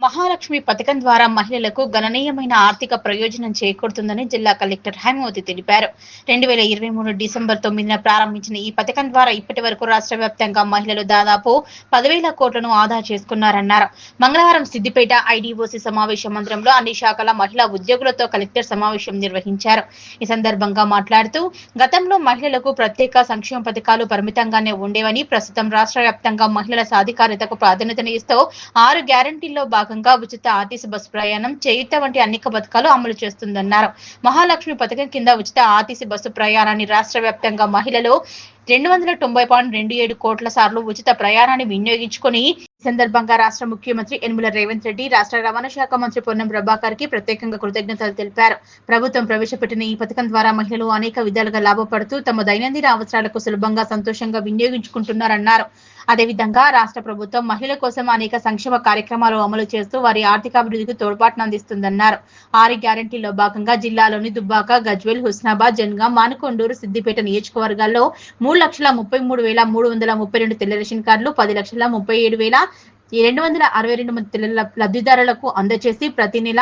మహాలక్ష్మి పథకం ద్వారా మహిళలకు గణనీయమైన ఆర్థిక ప్రయోజనం చేకూరుతుందని జిల్లా కలెక్టర్ హైమవతి తెలిపారు. 2023 డిసెంబర్ 9న ప్రారంభించిన ఈ పథకం ద్వారా ఇప్పటి వరకు రాష్ట్ర వ్యాప్తంగా మహిళలు దాదాపు 10,000 కోట్లను ఆదా చేసుకున్నారన్నారు. మంగళవారం సిద్దిపేట ఐడీఓసీ సమావేశ మందిరంలో అన్ని శాఖల మహిళా ఉద్యోగులతో కలెక్టర్ సమావేశం నిర్వహించారు. ఈ సందర్భంగా మాట్లాడుతూ గతంలో మహిళలకు ప్రత్యేక సంక్షేమ పథకాలు పరిమితంగానే ఉండేవని, ప్రస్తుతం రాష్ట్ర వ్యాప్తంగా మహిళల సాధికారతకు ప్రాధాన్యతనిస్తూ 6 గ్యారంటీల్లో భాగంగా ఉచిత ఆర్టీసీ బస్సు ప్రయాణం, చేయూత వంటి అనేక పథకాలు అమలు చేస్తుందన్నారు. మహాలక్ష్మి పథకం కింద ఉచిత ఆర్టీసీ బస్సు ప్రయాణాన్ని రాష్ట్ర వ్యాప్తంగా మహిళలు 290.27 కోట్ల సార్లు ఉచిత ప్రయాణాన్ని వినియోగించుకుని ఈ సందర్భంగా రాష్ట్ర ముఖ్యమంత్రి యనమల రేవంత్ రెడ్డి, రాష్ట్ర రవాణా శాఖ మంత్రి పొన్నం ప్రభాకర్ కి ప్రత్యేకంగా కృతజ్ఞతలు తెలిపారు. ప్రభుత్వం ప్రవేశపెట్టిన ఈ పథకం ద్వారా మహిళలు అనేక విధాలుగా లాభపడుతూ తమ దైనందిన అవసరాలకు సులభంగా, సంతోషంగా వినియోగించుకుంటున్నారన్నారు. అదేవిధంగా రాష్ట్ర ప్రభుత్వం మహిళల కోసం అనేక సంక్షేమ కార్యక్రమాలు అమలు చేస్తూ వారి ఆర్థికాభివృద్ధికి తోడ్పాటును అందిస్తుందన్నారు. 6 గ్యారంటీల్లో భాగంగా జిల్లాలోని దుబ్బాక, గజ్వేల్, హుస్నాబాద్, జనగాం, మానకొండూరు, సిద్దిపేట నియోజకవర్గాల్లో 3,30,332 తెల్ల రేషన్ కార్డులు, 10,37,262 మంది తెల్ల లబ్ధిదారులకు అందజేసి ప్రతి నెల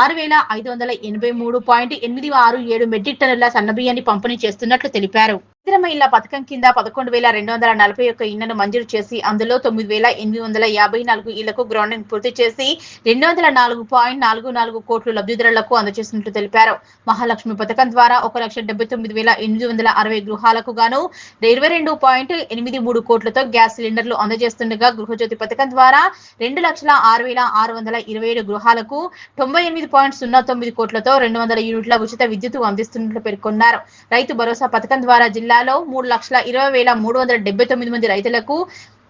6,583.867 మెట్రిక్ టన్నుల సన్నబియ్యాన్ని పంపిణీ చేస్తున్నట్లు తెలిపారు. ఇందిరమ్మ ఇళ్ల పథకం కింద 11,241 ఇళ్లను మంజూరు చేసి అందులో 9,854 ఇళ్లకు గ్రౌండింగ్ పూర్తి చేసి 204.44 కోట్లు లబ్ధిదారులకు అందజేసినట్లు తెలిపారు. మహాలక్ష్మి పథకం ద్వారా 1,79,860 గృహాలకు గాను 22.83 కోట్లతో గ్యాస్ సిలిండర్లు అందజేస్తుండగా, గృహజ్యోతి పథకం ద్వారా 2,06,627 గృహాలకు 98.09 కోట్లతో 200 యూనిట్ల ఉచిత విద్యుత్ అందిస్తున్నట్లు పేర్కొన్నారు. రైతు భరోసా పథకం ద్వారా జిల్లాలో 3,20,379 మంది రైతులకు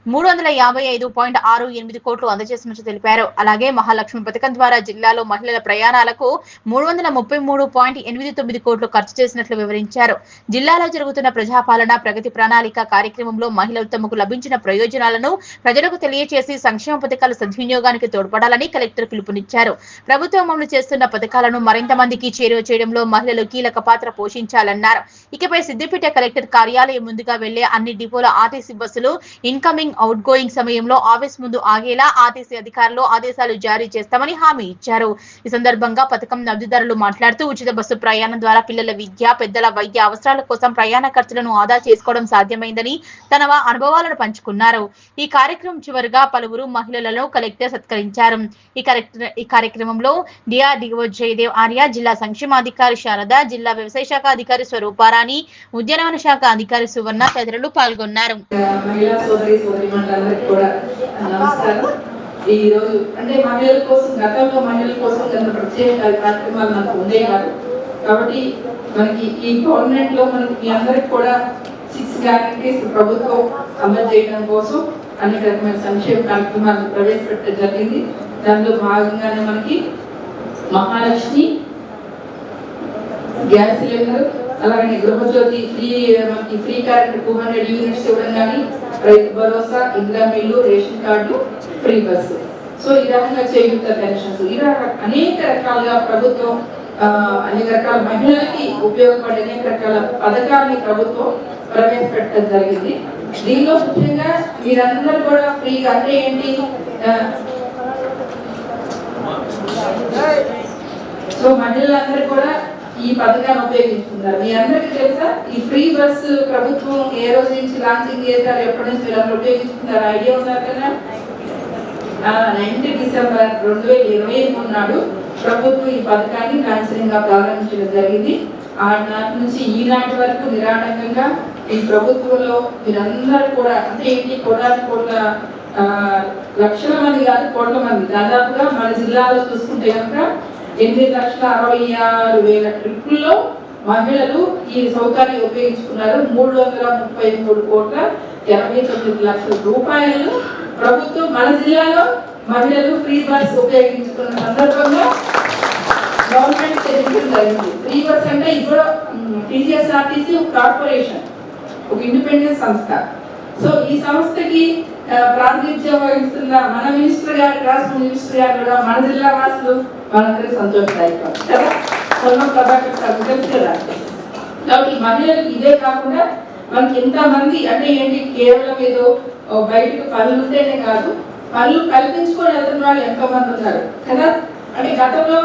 355.68 కోట్లు అందజేసినట్లు తెలిపారు. అలాగే మహాలక్ష్మి పథకం ద్వారా జిల్లాలో మహిళల ప్రయాణాలకు 333.89 కోట్లు ఖర్చు చేసినట్లు వివరించారు. జిల్లాలో జరుగుతున్న ప్రజాపాలన ప్రగతి ప్రణాళిక కార్యక్రమంలో మహిళలు తమకు లభించిన ప్రయోజనాలను ప్రజలకు తెలియజేసి సంక్షేమ పథకాల సద్వినియోగానికి తోడ్పడాలని కలెక్టర్ పిలుపునిచ్చారు. ప్రభుత్వం అమలు చేస్తున్న పథకాలను మరింత మందికి చేరువ చేయడంలో మహిళలు కీలక పాత్ర పోషించాలన్నారు. ఇకపై సిద్దిపేట కలెక్టర్ కార్యాలయం ముందుగా వెళ్లే అన్ని డిపోల ఆర్టీసీ బస్సులు ఇన్కమింగ్, అవుట్ గోయింగ్ సమయంలో ఆఫీస్ ముందు ఆగేలా ఆర్టీసీ అధికారులు ఆదేశాలు జారీ చేస్తామని హామీ ఇచ్చారు. ఈ సందర్భంగా పథకం లబ్ధిదారులు మాట్లాడుతూ ఉచిత బస్సు ప్రయాణం ద్వారా పిల్లల విద్య, పెద్దల వైద్య అవసరాల కోసం ప్రయాణ ఖర్చులను ఆదా చేసుకోవడం సాధ్యమైందని తన అనుభవాలను పంచుకున్నారు. ఈ కార్యక్రమం చివరిగా పలువురు మహిళలను కలెక్టర్ సత్కరించారు. ఈ కార్యక్రమంలో డిఆర్డీఓ జయదేవ్ ఆర్య, జిల్లా సంక్షేమాధికారి శారద, జిల్లా వ్యవసాయ శాఖ అధికారి స్వరూపారాణి, ఉద్యానవన శాఖ అధికారి సువర్ణ తదితరులు పాల్గొన్నారు. నమస్కారం. ఈ రోజు అంటే మహిళల కోసం, గతంలో మహిళల కోసం ప్రత్యేక కార్యక్రమాలు మనకు ఉండే కాదు కాబట్టి మనకి ఈ గవర్నమెంట్ లో మనకి మీ అందరికి కూడా 6 గ్యారంటీస్ ప్రభుత్వం అమలు చేయడం కోసం అనేక రకమైన సంక్షేమ కార్యక్రమాలను ప్రవేశపెట్టడం జరిగింది. దానిలో భాగంగానే మనకి మహాలక్ష్మి గ్యాస్ సిలిండర్, అలాగే గృహజ్యోతి మనకి ఫ్రీ కరెంట్ 200 యూనిట్స్ ఇవ్వడం కానీ, రైతు భరోసా, ఇందిరమ్మ ఇల్లు, ration card, free bus, so ఈ రకంగా చేయూత పెన్షన్స్, ఇలా అనేక రకాలుగా ప్రభుత్వం అనేక రకాల మహిళలకి ఉపయోగపడే అనేక రకాల పథకాలని ప్రభుత్వం ప్రవేశపెట్టడం జరిగింది. దీనిలో ముఖ్యంగా మీరందరూ కూడా ఫ్రీగా అంటే ఏంటి, సో మహిళలందరూ కూడా ఈ పథకాన్ని ఉపయోగించుకున్నారు. మీ అందరికీ తెలుసా ఈ ఫ్రీ బస్సు ప్రభుత్వం ఏ రోజు నుంచి లాంచింగ్ చేశారు, ఎప్పటి నుంచి మీరు అందరూ ఉపయోగించుకున్నారు, ఐడియా ఉన్నారు కదా. 9 డిసెంబర్ 2023 నాడు ప్రభుత్వం ఈ పథకాన్ని లాంఛనంగా ప్రారంభించడం జరిగింది. ఆనాటి నుంచి ఈనాటి వరకు నిరాటంకంగా ఈ ప్రభుత్వంలో మీరందరూ కూడా అంటే ఏంటి, కోట్ల లక్షల మంది కాదు, కోట్ల మంది, దాదాపుగా మన జిల్లాలో చూసుకుంటే కనుక 8,66,000 ట్రిప్పుల్లో మహిళలు ఈ సౌకర్యం ఉపయోగించుకున్నారు. 333,89 రూపాయలు ప్రభుత్వం మన జిల్లాలో మహిళలు ఫ్రీ బస్ ఉపయోగించుకున్న సందర్భంగా గవర్నమెంట్ తెలియడం జరిగింది. ఫ్రీ బస్ అంటే ఇప్పుడు టీజీఎస్ఆర్టీసీ కార్పొరేషన్, ఒక ఇండిపెండెంట్ సంస్థ. సో ఈ సంస్థకి ప్రాతినిధ్యం వహిస్తున్న మన మినిస్టర్ గారు, రాష్ట్ర మినిస్టర్ గారు కూడా మన జిల్లా వాసులు మనందరికీ సంతోషదాయకం కదా. పొన్నం ప్రభాకర్ సార్ తెలుసు కదా. కాబట్టి మహిళలకు ఇదే కాకుండా మనకి ఎంతమంది అంటే ఏంటి, కేవలం ఏదో బయటకు పనులు ఉంటేనే కాదు, పనులు కల్పించుకొని వెళ్తున్న వాళ్ళు ఎంతో మంది ఉన్నారు కదా. అంటే గతంలో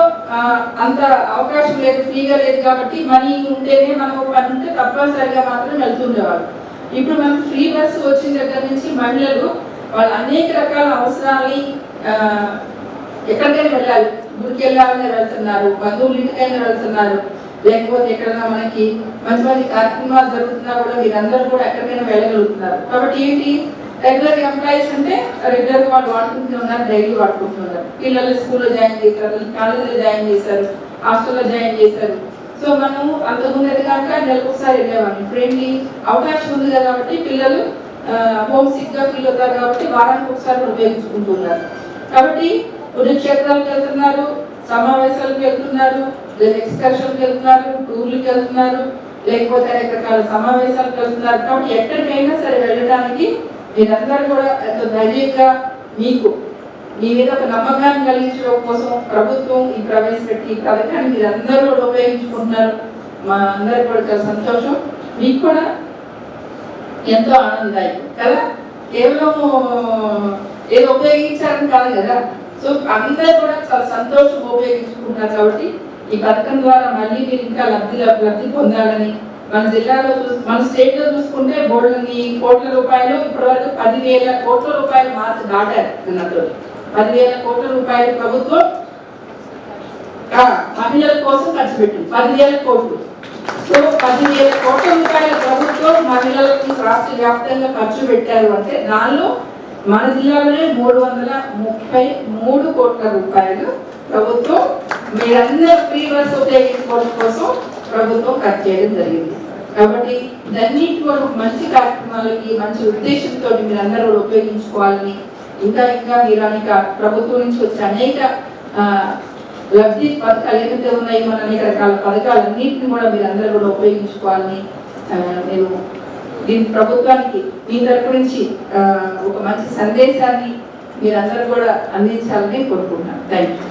అంత అవకాశం లేదు, ఫ్రీగా లేదు కాబట్టి మనీ ఉంటేనే మనం పని ఉంటే తప్పనిసరిగా మాత్రం వెళ్తుండేవాళ్ళు. ఇప్పుడు మనకు ఫ్రీ బస్సు వచ్చిన దగ్గర నుంచి మహిళలు వాళ్ళు అనేక రకాల అవసరాలని ఎక్కడికైనా వెళ్ళాలి, గుడికి వెళ్ళాలనే వెళ్తున్నారు, బంధువుల ఇంటికైనా వెళ్తున్నారు, లేకపోతే ఎక్కడైనా మనకి మంచి మంచి కార్యక్రమాలు జరుగుతున్నా కూడా మీరందరూ కూడా ఎక్కడికైనా వెళ్ళగలుగుతున్నారు. కాబట్టి ఏంటి, రెగ్యులర్ ఎంప్లాయీస్ అంటే రెగ్యులర్ గా వాళ్ళు వాడుకుంటూ ఉన్నారు, డైలీ వాడుకుంటూ ఉన్నారు. పిల్లలు స్కూల్లో జాయిన్ చేశారు, కాలేజీలో జాయిన్ చేశారు, హాస్టల్లో జాయిన్ చేశారు. సో మనము అంతకుముందు కాక నెలకు ఒకసారి వెళ్ళేవాళ్ళం. ఇప్పుడు ఏంటి, అవకాశం ఉంది కాబట్టి పిల్లలు హోమ్ సిక్ గా ఫీల్ అవుతారు కాబట్టి వారానికి ఒకసారి ఉపయోగించుకుంటున్నారు. కాబట్టి పుణ్యక్షేత్రాలకు వెళ్తున్నారు, సమావేశాలకు వెళ్తున్నారు, లేదా ఎక్స్కర్షన్కి వెళ్తున్నారు, టూర్లకు వెళ్తున్నారు, లేకపోతే రకరకాల సమావేశాలకు వెళ్తున్నారు. కాబట్టి ఎక్కడికైనా సరే వెళ్ళడానికి మీరందరూ కూడా ఎంతో ధైర్యంగా మీకు మీ మీద ఒక నమ్మకాన్ని కలిగించడం కోసం ప్రభుత్వం ఈ ప్రవేశపెట్టి ఈ పథకాన్ని మీరందరూ కూడా ఉపయోగించుకుంటున్నారు. మా అందరికి కూడా చాలా సంతోషం, మీకు కూడా ఎంతో ఆనందదాయకం కదా. కేవలం ఏదో ఉపయోగించాలని కాదు కదా. సో అందరూ కూడా చాలా సంతోషంగా ఉపయోగించుకుంటున్నారు. కాబట్టి ఈ పథకం ద్వారా మళ్ళీ మీరు ఇంకా లబ్ధి పొందాలని, మన జిల్లాలో మన స్టేట్ లో చూసుకుంటే బోర్డుని కోట్ల రూపాయలు ఇప్పటివరకు 10,000 కోట్ల రూపాయలు మార్కు దాటారు. అన్నట్టు 10,000 కోట్ల రూపాయలు ప్రభుత్వం మహిళల కోసం ఖర్చు పెట్టింది, 10,000 కోట్లు. సో 10,000 కోట్ల రూపాయల ప్రభుత్వం మహిళలకు రాష్ట్ర వ్యాప్తంగా ఖర్చు పెట్టారు అంటే దానిలో మన జిల్లాలోనే 333 కోట్ల రూపాయలు ప్రభుత్వం మీరందరూ ఫ్రీ బస్ ఉపయోగించుకోవడం కోసం ప్రభుత్వం ఖర్చు చేయడం జరిగింది. కాబట్టి ఇదన్నిటి కూడా మంచి కార్యక్రమాలకి మంచి ఉద్దేశంతో మీరందరూ కూడా ఉపయోగించుకోవాలని, ఇంకా ఇంకా మీరు అనేక ప్రభుత్వం నుంచి వచ్చే అనేక లబ్ధి పథకాలు ఏమైతే ఉన్నాయి, మన అనేక రకాల పథకాలన్నింటినీ కూడా మీరందరూ కూడా ఉపయోగించుకోవాలని నేను దీని ప్రభుత్వానికి మీ తరపు నుంచి ఒక మంచి సందేశాన్ని మీరందరూ కూడా అందించాలని కోరుకుంటున్నాను. Thank you.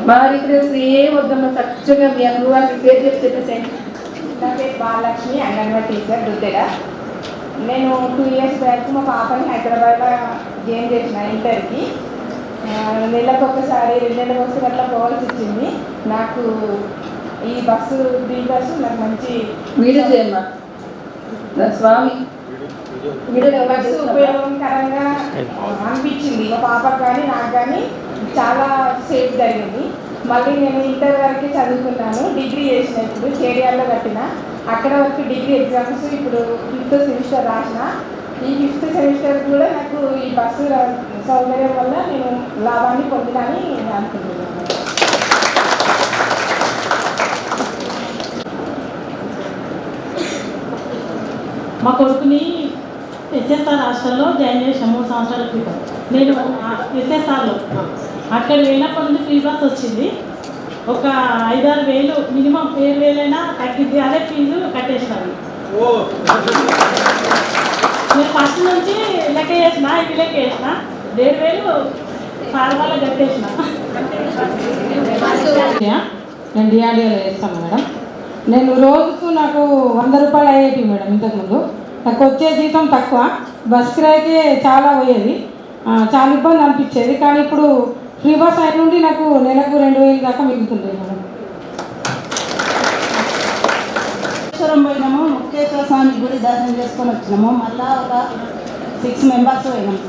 మా రిక్వెస్ట్ ఏం వద్దమ్మా, చక్కగా మీ అనుభవాన్ని పేరు చెప్పేసేయండి. నా పేరు బాలలక్ష్మి, అంగన్వాడీ టీచర్ దుద్దెడ. నేను 2 ఇయర్స్ బ్యాక్ మా పాపని హైదరాబాద్లో జాయిన్ చేసిన ఇంటర్కి. నెలకు ఒకసారి 2 నెలలకు ఒకసారి అట్లా పోవాల్సి వచ్చింది. నాకు ఈ బస్సు ఫ్రీ బస్సు నాకు మంచి స్వామి బస్సు ఉపయోగకరంగా అనిపించింది. మా పాపకు కానీ నాకు కానీ చాలా సేఫ్ జరిగింది. మళ్ళీ నేను ఇంటర్ వరకు చదువుకున్నాను, డిగ్రీ చేసిన, ఇప్పుడు కేరియాలో కట్టిన, అక్కడ వరకు డిగ్రీ ఎగ్జామ్స్ ఇప్పుడు 5th సెమిస్టర్ రాసిన. ఈ 5th సెమిస్టర్ కూడా నాకు ఈ బస్సు సౌకర్యం వల్ల నేను లాభాన్ని పొందినని అనుకుంటున్నాను. మా కొడుకుని ఎస్ఎస్ఆర్ హాస్టల్లో జాయిన్ చేసాను 3 సంవత్సరాల క్రితం. నేను ఎస్ఎస్ఆర్లో అక్కడ వెళ్ళినప్పటి నుంచి ఫ్రీ బస్ వచ్చింది. ఒక 5-6 వేలు మినిమం 7,000 అయినా తగ్గింది, అదే ఫీజు కట్టేసినాను. నేను ఫస్ట్ నుంచి లెక్క చేసిన, ఇది లెక్క చేసిన 1,500 సార్ వల్ల కట్టేసిన. నేను డిఆర్డిఓలో చేస్తాను మేడం. నేను రోజుకు నాకు 100 రూపాయలు అయ్యేటి మేడం. ఇంతకుముందు నాకు వచ్చే జీతం తక్కువ, బస్ కిరాయికి చాలా పోయేది, చాలా ఇబ్బంది అనిపించేది. కానీ ఇప్పుడు ఫ్రీ బస్ అయిన నుండి నాకు నెలకు 2,000 దాకా మిగులుతుంది మేడం. పోయినాము, ముక్తేశ్వర స్వామి గుడి దర్శనం చేసుకొని వచ్చినాము. మళ్ళా ఒక 6 మెంబర్స్ పోయినాము.